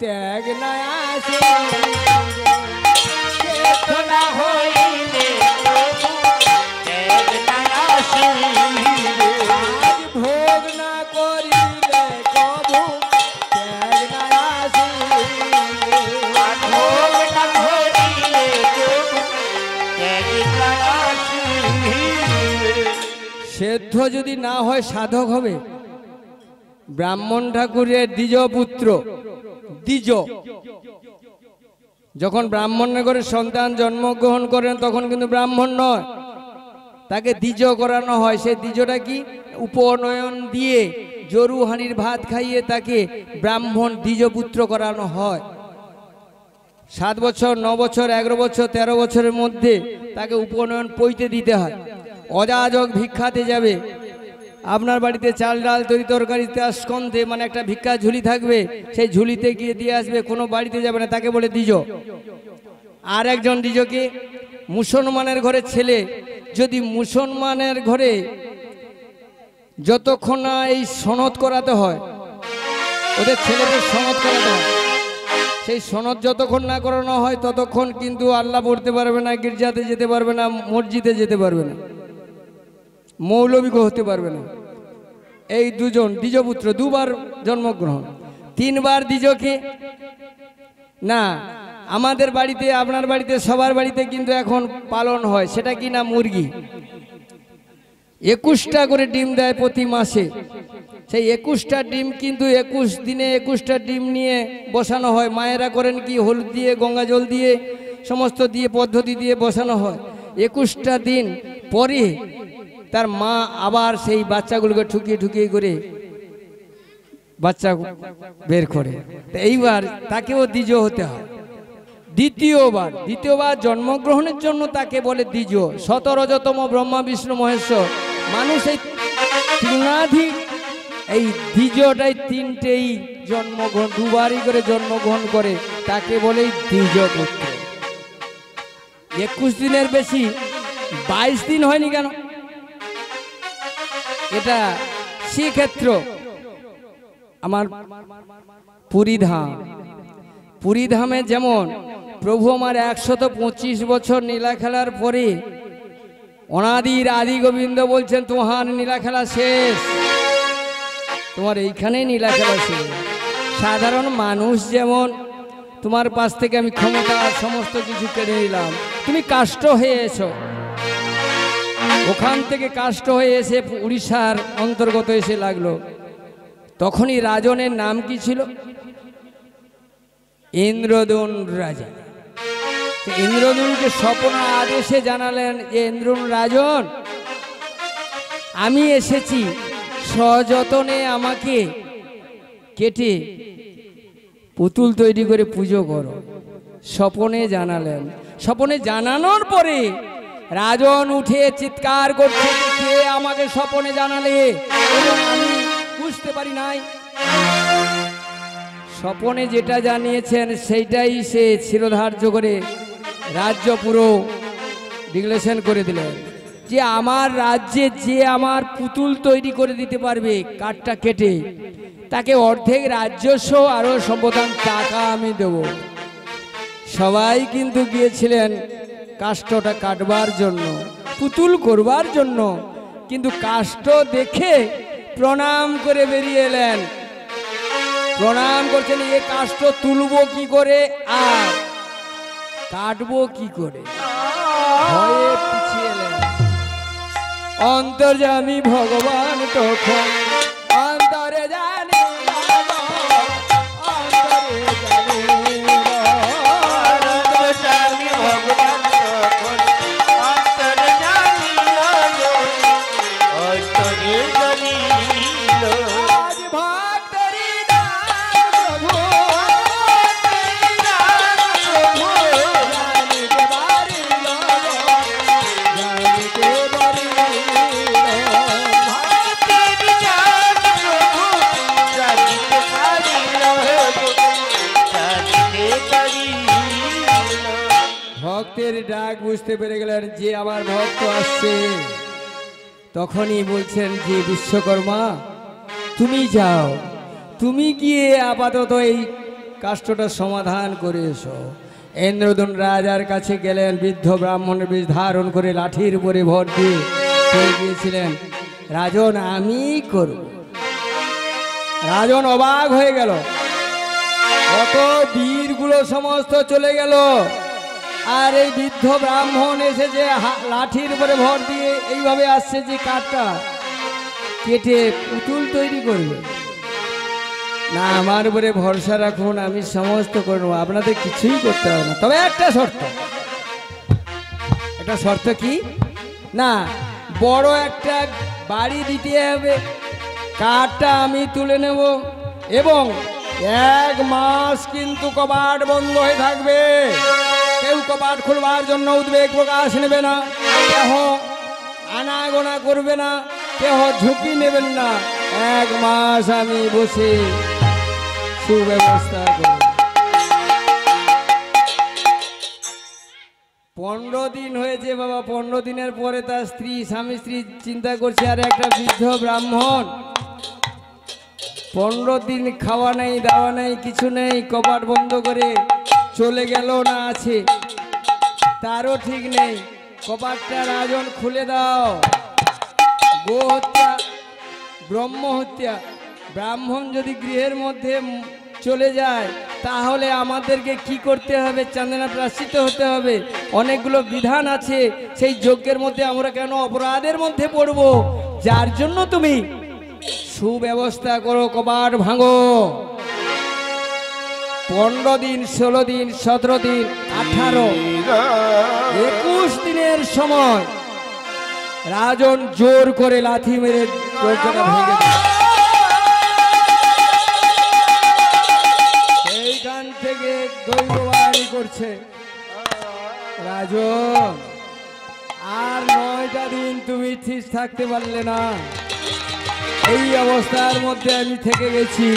ত্যাগ না আসে, সেদ্ধ না হইলে ত্যাগ না আসে, আজ ভোগ না করিলে কভু ত্যাগ না আসে, আজ ভোগ না করিলে কভু ত্যাগ না আসে। শুদ্ধ যদি না হয় সাধক হবে? ব্রাহ্মণ ঠাকুরের দ্বিজ পুত্র, দ্বিজ, যখন ব্রাহ্মণের ঘরে সন্তান জন্মগ্রহণ করেন তখন কিন্তু ব্রাহ্মণ নয়, তাকে দ্বিজ করানো হয়। সেই দ্বিজটা কি? উপনয়ন দিয়ে জরুহানির ভাত খাইয়ে তাকে ব্রাহ্মণ দ্বিজপুত্র করানো হয়। 7 বছর, 9 বছর, 11 বছর, 13 বছরের মধ্যে তাকে উপনয়ন পৈতে দিতে হয়। অযাচক ভিক্ষাতে যাবে, আপনার বাড়িতে চাল ডাল তরি তরকারি তার স্কন্ধে মানে একটা ভিক্ষা ঝুলি থাকবে, সেই ঝুলিতে গিয়ে দিয়ে আসবে, কোনো বাড়িতে যাবে না, তাকে বলে দ্বিজ। আর একজন দ্বিজকে মুসলমানের ঘরে ছেলে যদি মুসলমানের ঘরে যতক্ষণ না এই সনদ করাতে হয়, ওদের ছেলেদের সনদ করাতে হয়, সেই সনদ যতক্ষণ না করানো হয় ততক্ষণ কিন্তু আল্লাহ পড়তে পারবে না, গির্জাতে যেতে পারবে না, মসজিদে যেতে পারবে না, মৌলবী হতে পারবে না। এই দুজন দ্বিজপুত্র, 2 বার জন্মগ্রহণ। 3 বার দ্বিজকে না, আমাদের বাড়িতে আপনার বাড়িতে সবার বাড়িতে কিন্তু এখন পালন হয়, সেটা কি না? মুরগি। 21টা করে ডিম দেয় প্রতি মাসে। সেই 21টা ডিম কিন্তু 21 দিনে 21টা ডিম নিয়ে বসানো হয়। মায়েরা করেন কি? হলুদ দিয়ে, গঙ্গা জল দিয়ে, সমস্ত দিয়ে পদ্ধতি দিয়ে বসানো হয়। 21টা দিন পরে তার মা আবার সেই বাচ্চাগুলোকে ঠুকিয়ে ঠুকিয়ে করে বাচ্চা বের করে। তো এইবার তাকেও দ্বিজ হতে হয়। দ্বিতীয়বার জন্মগ্রহণের জন্য তাকে বলে দ্বিজ। 17তম ব্রহ্মা বিষ্ণু মহেশ্বর মানুষ এই তৃণাধিক এই দ্বিজটাই 3টেই জন্মগ্রহণ, 2 বারই করে জন্মগ্রহণ করে, তাকে বলে দ্বিজ পুত্র। 21 দিনের বেশি 22 দিন হয়নি কেন? এটা শ্রীক্ষেত্র আমার পুরীধামে যেমন প্রভু আমার 125 বছর নীলা খেলার পরে অনাদির আদি গোবিন্দ বলছেন তোমার নীলা খেলা শেষ, তোমার এইখানেই নীলা খেলা শেষ। সাধারণ মানুষ যেমন তোমার পাশ থেকে আমি ক্ষমতা সমস্ত কিছু কেড়ে নিলাম, তুমি কাষ্ট হয়ে এসো, ওখান থেকে কাষ্ট হয়ে এসে উড়িষ্যার অন্তর্গত এসে লাগলো। তখনই রাজনের নাম কি ছিল? ইন্দ্রদুন রাজা। ইন্দ্রদুনকে স্বপ্ন আদেশে জানালেন যে ইন্দ্রদুন রাজন, আমি এসেছি, সযতনে আমাকে কেটে পুতুল তৈরি করে পুজো করো। স্বপনে জানালেন। স্বপনে জানানোর পরে রাজন উঠে চিৎকার করছে, কে আমাকে স্বপনে জানালে, আমি বুঝতে পারি নাই। স্বপনে যেটা জানিয়েছেন সেইটাই সে শিরোধার্য করে রাজ্য পুরো ডিক্লেরেশন করে দিলেন যে আমার রাজ্যে যে আমার পুতুল তৈরি করে দিতে পারবে কাঠটা কেটে, তাকে অর্ধেক রাজ্যস্ব আরো সম্বোধন টাকা আমি দেব। সবাই কিন্তু গিয়েছিলেন কাষ্ঠটা কাটবার জন্য, পুতুল করবার জন্য, কিন্তু কাষ্ঠ দেখে প্রণাম করে বেরিয়ে এলেন। প্রণাম করছেন, এ কাষ্ঠ তুলবো কি করে আর কাটবো কি করে, ভয়ে পিছিয়ে এলেন। অন্তর্যামী ভগবান তখন অন্তরে জানি, অন্তরে জানি, অন্তর্যামী ভগবান তখন অন্তরে জানিল, অন্তরে জানিল। আজ ভক্তেরি দান প্রভু, ভক্তেরি দান প্রভু, জানিতে পারিল, জানিতে পারিল। ভক্তেরি দান প্রভু, জানিতে পারিল, জানিতে পারিল। ভক্তের ডাক বুঝতে পেরে গেলেন যে আমার ভক্ত আসছে। তখনই বলছেন যে বিশ্বকর্মা তুমি যাও, তুমি গিয়ে আপাতত এই কাষ্ঠটা সমাধান করে এসো। ইন্দ্রদুন রাজার কাছে গেলেন, বৃদ্ধ ব্রাহ্মণের বেশ ধারণ করে লাঠির উপরে ভর দিয়ে হয়ে গিয়েছিলেন। রাজন আমি করব। রাজন অবাক হয়ে গেল, কত বীরগুলো সমস্ত চলে গেল, আর এই বৃদ্ধ ব্রাহ্মণ এসে যে লাঠির উপরে ভর দিয়ে এইভাবে আসছে যে কাঠটা, কেটে পুতুল তৈরি করবে। না, আমার উপরে ভরসা রাখুন, আমি সমস্ত করবো, আপনাদের কিছুই করতে হবে না। তবে একটা শর্ত, একটা শর্ত কি না, বড় একটা বাড়ি দিতে হবে, কাঠটা আমি তুলে নেব, এবং 1 মাস কিন্তু কবাট বন্ধ হয়ে থাকবে। কেউ কবাট খুলবার জন্য উদ্বেগ প্রকাশ নেবে না, কেহ আনাগোনা করবে না, কেহ ঝুঁকি নেবেন না। 1 মাস আমি বসে সুব্যবস্থা করব। 15 দিন হয়েছে বাবা, 15 দিনের পরে তার স্ত্রী, স্বামী স্ত্রী চিন্তা করছে, আর একটা বৃদ্ধ ব্রাহ্মণ 15 দিন খাওয়া নেই, দাওয়া নেই, কিছু নেই, কপাট বন্ধ করে চলে গেল না আছে, তারও ঠিক নেই। কপাটটা রাজন খুলে দাও। গো হত্যা, ব্রহ্ম হত্যা, ব্রাহ্মণ যদি গৃহের মধ্যে চলে যায় তাহলে আমাদেরকে কি করতে হবে? চান্দনা প্রাশ্চিত হতে হবে। অনেকগুলো বিধান আছে, সেই যজ্ঞের মধ্যে আমরা কেন অপরাধের মধ্যে পড়ব? যার জন্য তুমি সুব্যবস্থা করো, কবাট ভাঙো। 15 দিন, 16 দিন, 17 দিন, 18, 21 দিনের সময় রাজন জোর করে লাথি মেরে দরজাটা ভেঙে দেয়। সেইখান থেকে দৈববাণী করছে, রাজন আর 9টা দিন তুমি ঠিক থাকতে পারলে না। এই অবস্থার মধ্যে আমি থেকে গেছি,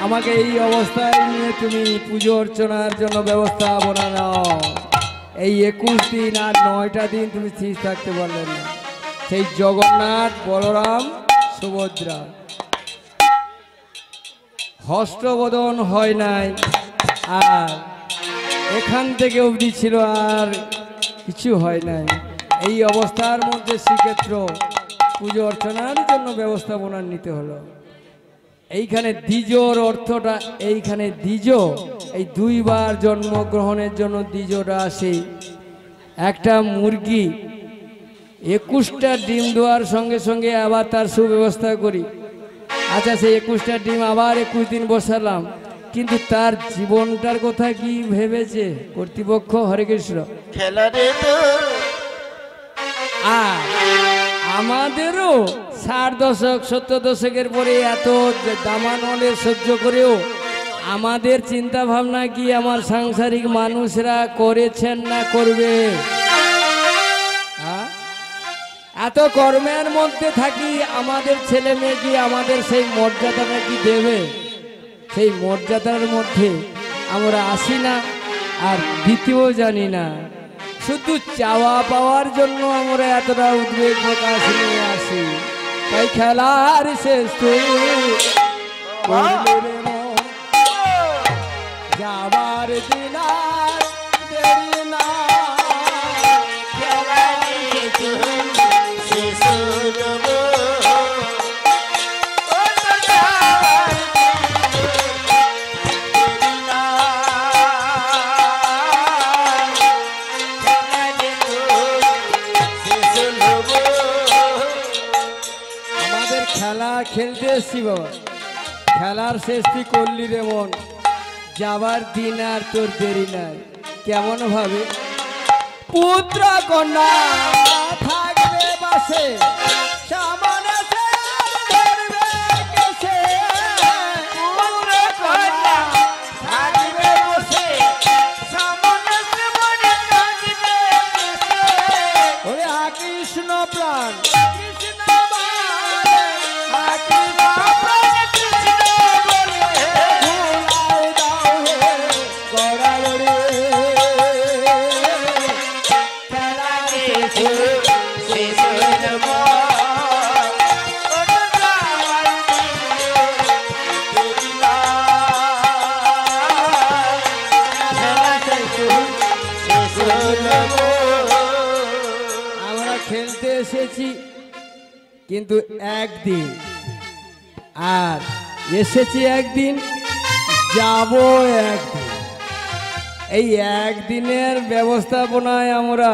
আমাকে এই অবস্থায় নিয়ে তুমি পুজো অর্চনার জন্য ব্যবস্থাপনা নাও। এই 21 দিন আর 9টা দিন তুমি ঠিক থাকতে পারলে না। সেই জগন্নাথ, বলরাম, সুভদ্রা হস্তবদন হয় নাই, আর এখান থেকে অবধি ছিল, আর কিছু হয় নাই। এই অবস্থার মধ্যে শ্রীক্ষেত্র পুজো অর্চনার জন্য ব্যবস্থাপনা নিতে হলো। এইখানে দ্বিজোর অর্থটা, এইখানে দ্বিজ, এই 2 বার জন্মগ্রহণের জন্য দ্বিজটা আসে। একটা মুরগি 21টা ডিম দেওয়ার সঙ্গে সঙ্গে আবার তার সুব্যবস্থা করি। আচ্ছা, সেই 21টা ডিম আবার 21 দিন বসালাম, কিন্তু তার জীবনটার কথা কি ভেবেছে কর্তৃপক্ষ? হরে কৃষ্ণ। আর আমাদেরও 60 দশক 70 দশকের পরে এত দামানলের সহ্য করেও আমাদের চিন্তা ভাবনা কি আমার সাংসারিক মানুষরা করেছেন না করবে? এত কর্মের মধ্যে থাকি আমাদের ছেলে মেয়ে কি আমাদের সেই মর্যাদাটা কি দেবে? সেই মর্যাদার মধ্যে আমরা আসি না, আর দিতেও জানি না। শুধু চাওয়া পাওয়ার জন্য আমরা এতটা উদ্বেগ প্রকাশ নিয়ে আসি। তাই খেলার শেষ যাবার দিন আর দেরি না, খেলা খেলতে এসছি বাবা, খেলার শেষ তুই করলি রে মন, যাবার দিন আর তোর দেরি নাই। কেমন ভাবে পুত্র কন্যা থাকবে বাসে, সামনে ধরবে কেসে, পুত্র কন্যা থাকবে বসে, সামনে মনে কাঁদবে কেসে। ওরে হা কৃষ্ণ প্রাণ, আমরা খেলতে এসেছি কিন্তু একদিন, আর এসেছি একদিন, যাব একদিন। এই একদিনের ব্যবস্থাপনায় আমরা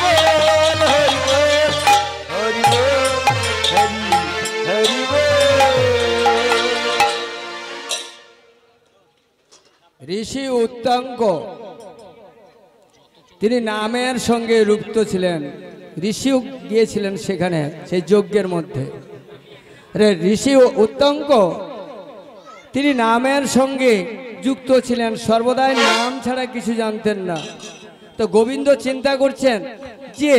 হরি বল, হরি বল। ঋষি উত্তঙ্ক তিনি নামের সঙ্গে যুক্ত ছিলেন, ঋষিও গিয়েছিলেন সেখানে সেই যজ্ঞের মধ্যে। ঋষি উত্তঙ্ক তিনি নামের সঙ্গে যুক্ত ছিলেন, সর্বদাই নাম ছাড়া কিছু জানতেন না। তো গোবিন্দ চিন্তা করছেন যে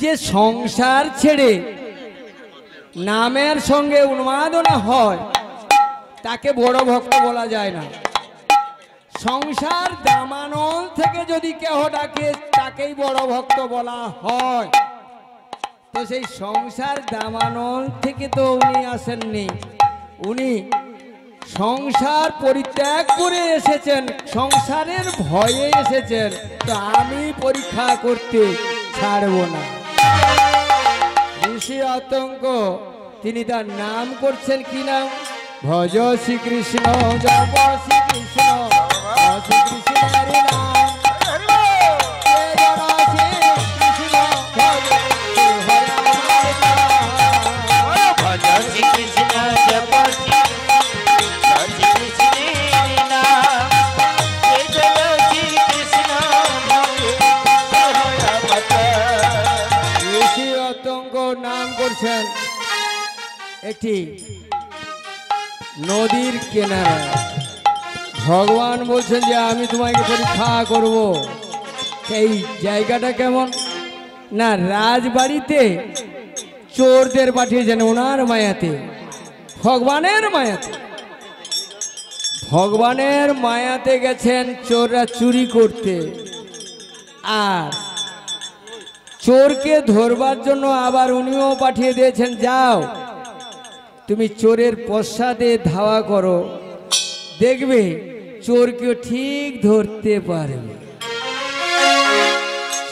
যে সংসার ছেড়ে নামের সঙ্গে উন্মাদনা হয় তাকে বড় ভক্ত বলা যায় না। সংসার দামানল থেকে যদি কেহ ডাকে তাকেই বড় ভক্ত বলা হয়। তো সেই সংসার দামানল থেকে তো উনি আসেননি, উনি সংসার পরিত্যাগ করে এসেছেন, সংসারের ভয়ে এসেছেন। তো আমি পরীক্ষা করতে ছাড়ব না। ঋষি আতঙ্ক তিনি তার নাম করছেন কি নাম? ভজ শ্রীকৃষ্ণ জপ শ্রীকৃষ্ণ শ্রীকৃষ্ণের নাম। নাম রয়েছেন একটি নদীর কিনারায়। ভগবান বলছেন যে আমি তোমাকে পরীক্ষা করব। এই জায়গাটা কেমন না, রাজবাড়িতে চোরদের পাঠিয়েছেন ওনার মায়াতে, ভগবানের মায়াতে। ভগবানের মায়াতে গেছেন চোররা চুরি করতে, আর চোরকে ধরবার জন্য আবার উনিও পাঠিয়ে দিয়েছেন, যাও তুমি চোরের পশ্চাতে ধাওয়া করো, দেখবে চোরকেও ঠিক ধরতে পারবে।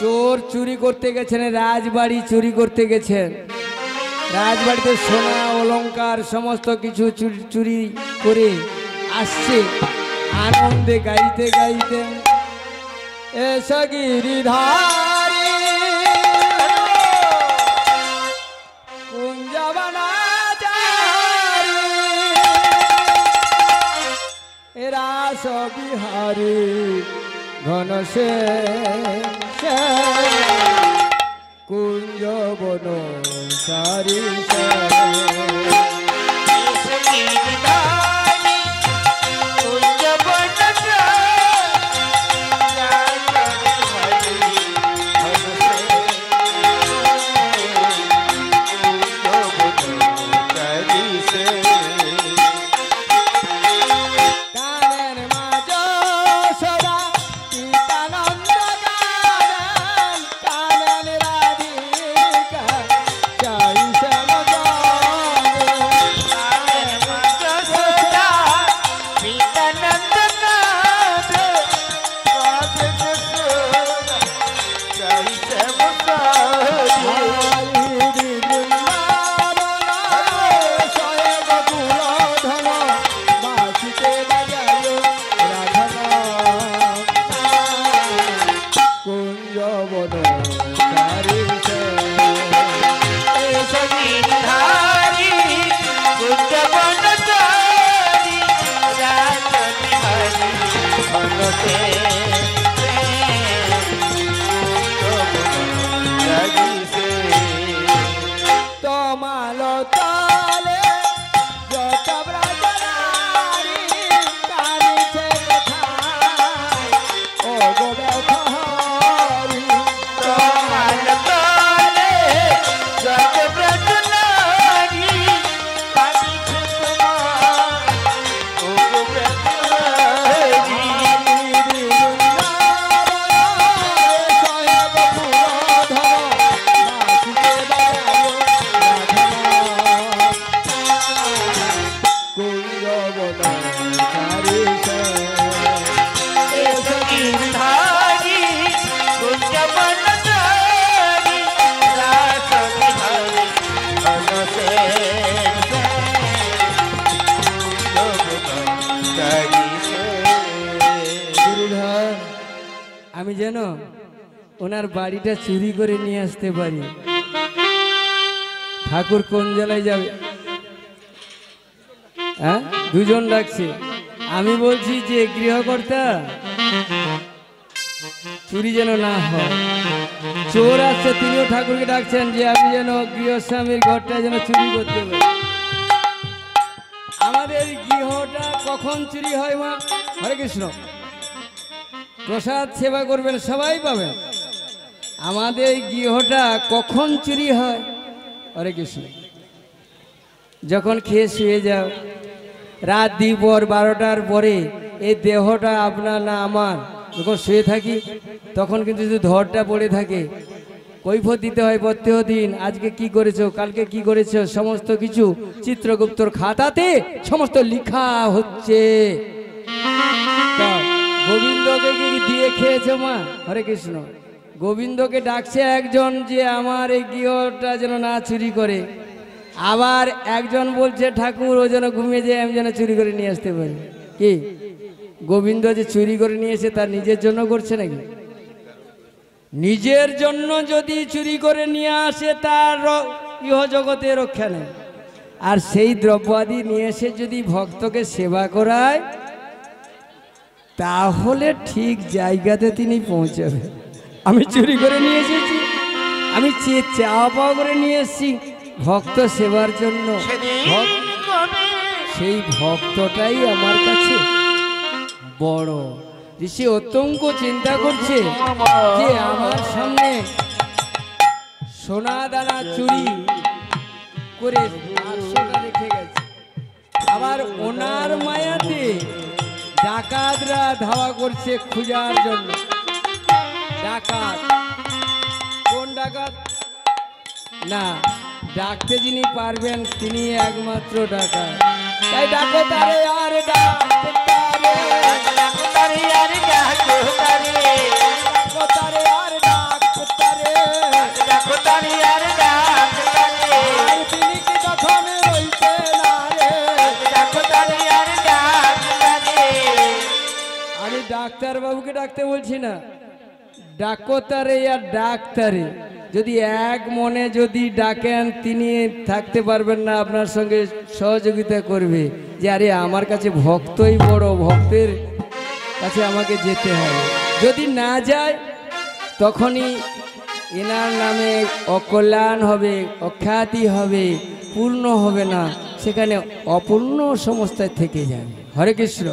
চোর চুরি করতে গেছেন, রাজবাড়ি চুরি করতে গেছেন। রাজবাড়িতে সোনা অলংকার সমস্ত কিছু চুরি করে আসছে, আনন্দে গাইতে গাইতে এসে গিরিধারী কুঞ্জবনাচারী রাস বিহারী ঘন সে কুঞ্জবন সারি আমি যেন ওনার বাড়িটা চুরি করে নিয়ে আসতে পারি। ঠাকুর কোন জেলায় যাবে? হ্যাঁ, দুজন ডাকছে। আমি বলছি যে গৃহকর্তা চুরি যেন না হয়। চোর আসছে, তিনিও ঠাকুরকে ডাকছেন যে আমি যেন গৃহস্বামীর ঘরটা যেন চুরি করতে পারি। আমাদের গৃহটা কখন চুরি হয় মা? হরে কৃষ্ণ। প্রসাদ সেবা করবেন, সবাই পাবেন। আমাদের গৃহটা কখন চুরি হয়? হরে কৃষ্ণ। যখন খেয়ে শুয়ে যাও, রাত দ্বিপর 12টার পরে এই দেহটা আপনার না আমার, যখন শুয়ে থাকি তখন কিন্তু যদি ধরটা পড়ে থাকে, কৈফত দিতে হয় প্রত্যেক দিন। আজকে কি করেছো, কালকে কি করেছো, সমস্ত কিছু চিত্রগুপ্তর খাতাতে সমস্ত লেখা হচ্ছে। গোবিন্দকে কি দিয়ে খেয়েছে মা? হরে কৃষ্ণ। গোবিন্দকে ডাকছে একজন যে আমার এই গৃহটা যেন না চুরি করে, আবার একজন বলছে ঠাকুর ও যেন ঘুমিয়ে যায়, আমি যেন চুরি করে নিয়ে আসতে পারি। কি গোবিন্দ যে চুরি করে নিয়েছে তার নিজের জন্য করছে নাকি? নিজের জন্য যদি চুরি করে নিয়ে আসে তার ইহ জগতে রক্ষা নেই। আর সেই দ্রব্যাদি নিয়ে এসে যদি ভক্তকে সেবা করায় তাহলে ঠিক জায়গাতে তিনি পৌঁছাবে। আমি চুরি করে নিয়ে এসেছি, আমি চাওয়া পাওয়া করে নিয়ে এসেছি, ভক্ত সেবার জন্য সেদিন কবে সেই ভক্তটাই আমার কাছে বড়। ঋষি অত্যঙ্ক চিন্তা করছে যে আমার সামনে সোনা দানা চুরি করে 800টা রেখে গেছে, আবার ওনার মায়াতে ডাকাতরা ধাওয়া করছে খোঁজার জন্য। ডাকাত কোন ডাকাত? না, ডাকতে যিনি পারবেন তিনি একমাত্র ডাকাত। তাই ডাকো তারে আর ডাকো তারে, ডাকো তারে আর ডাকো তারে, ডাকো তারে আর ডাকো তারে, ডাকো তারে আর ডাকো তারে, আর তিনি কি তখন রইতে না রে। ডাকো তারে আর ডাকো তারে। আমি ডাক্তার বাবুকে ডাকতে বলছি না, ডাকো তারে আর ডাক্তারে। যদি এক মনে যদি ডাকেন তিনি থাকতে পারবেন না, আপনার সঙ্গে সহযোগিতা করবে যে আরে আমার কাছে ভক্তই বড়, ভক্তের কাছে আমাকে যেতে হবে। যদি না যায় তখনই এনার নামে অকল্যাণ হবে, অখ্যাতি হবে, পূর্ণ হবে না, সেখানে অপূর্ণ সমস্যায় থেকে যাবে। হরে কৃষ্ণ।